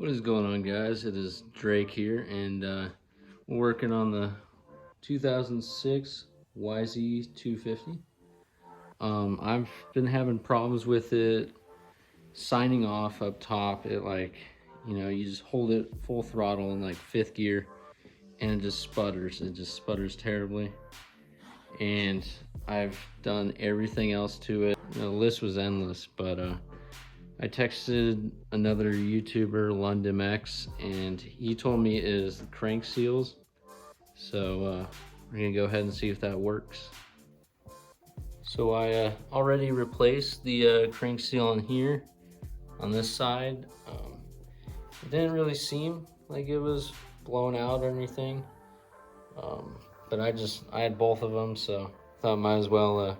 What is going on, guys? It is Drake here, and we're working on the 2006 YZ250. I've been having problems with it signing off up top. You just hold it full throttle in like fifth gear, and it just sputters. It just sputters terribly. And I've done everything else to it. The list was endless, but I texted another YouTuber, London X, and he told me it is the crank seals. So we're gonna go ahead and see if that works. So I already replaced the crank seal on here, on this side. It didn't really seem like it was blown out or anything. But I had both of them, so I thought I might as well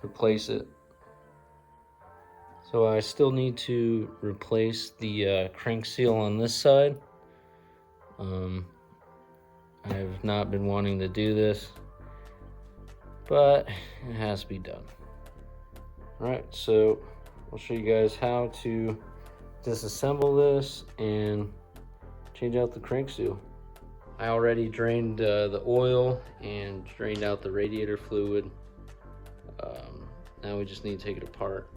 replace it. So I still need to replace the crank seal on this side. I have not been wanting to do this, but it has to be done. All right, so I'll show you guys how to disassemble this and change out the crank seal. I already drained the oil and drained out the radiator fluid. Now we just need to take it apart.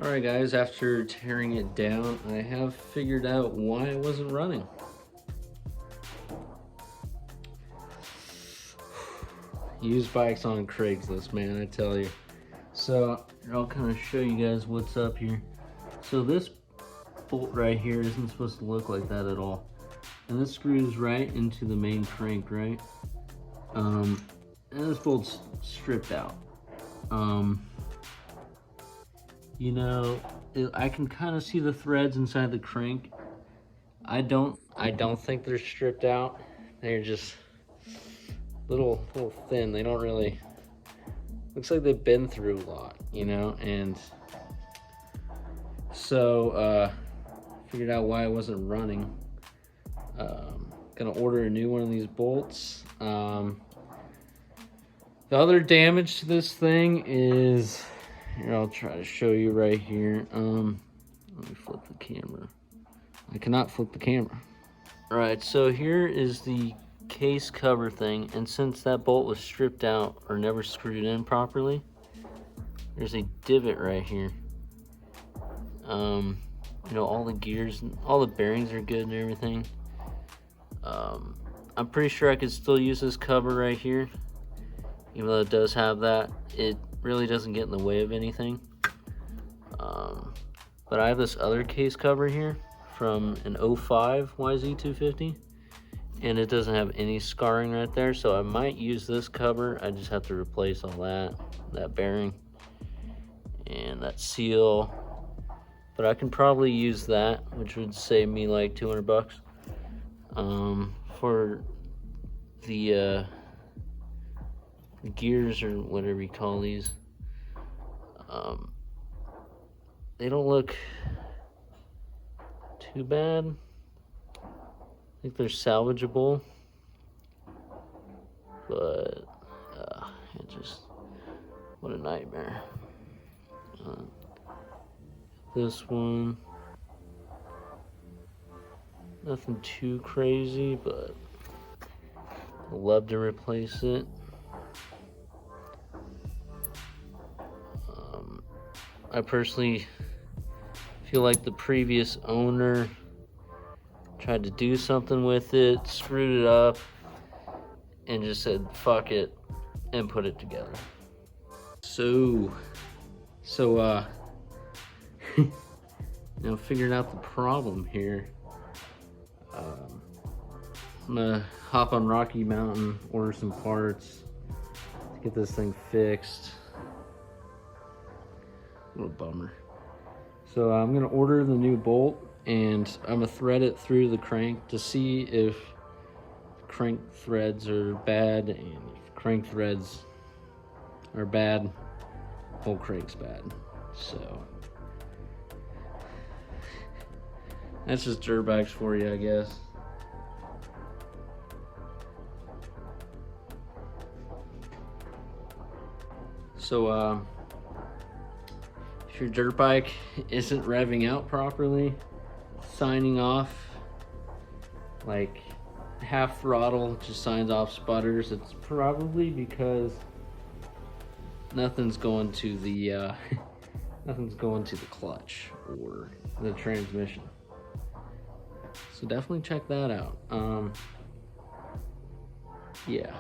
Alright guys, after tearing it down, I have figured out why it wasn't running. Used bikes on Craigslist, man, I tell you. So I'll kind of show you guys what's up here. So this bolt right here isn't supposed to look like that at all. And this screws right into the main crank, right? And this bolt's stripped out. I can kind of see the threads inside the crank. I don't think they're stripped out. They're just little thin. They don't really, looks like they've been through a lot, and so figured out why it wasn't running. Gonna order a new one of these bolts. The other damage to this thing is, here, I'll try to show you right here. Let me flip the camera. I cannot flip the camera. All right, so here is the case cover thing, and since that bolt was stripped out or never screwed in properly, there's a divot right here. All the gears, all the bearings are good and everything. I'm pretty sure I could still use this cover right here, even though it does have that. It really doesn't get in the way of anything. But I have this other case cover here from an 05 YZ250, and it doesn't have any scarring right there, so I might use this cover. I just have to replace all that bearing and that seal, but I can probably use that, which would save me like 200 bucks. For the gears, or whatever you call these, they don't look too bad. I think they're salvageable, but what a nightmare. This one, nothing too crazy, but I'd love to replace it. I personally feel like the previous owner tried to do something with it, screwed it up, and just said fuck it and put it together. So figuring out the problem here. I'm gonna hop on Rocky Mountain, order some parts to get this thing fixed. What a bummer. So I'm gonna order the new bolt, and I'm gonna thread it through the crank to see if crank threads are bad, and if crank threads are bad, whole crank's bad. So that's just dirt bikes for you, I guess. So if your dirt bike isn't revving out properly, signing off like half throttle, just signs off sputters, it's probably because nothing's going to the nothing's going to the clutch or the transmission. So definitely check that out. Yeah.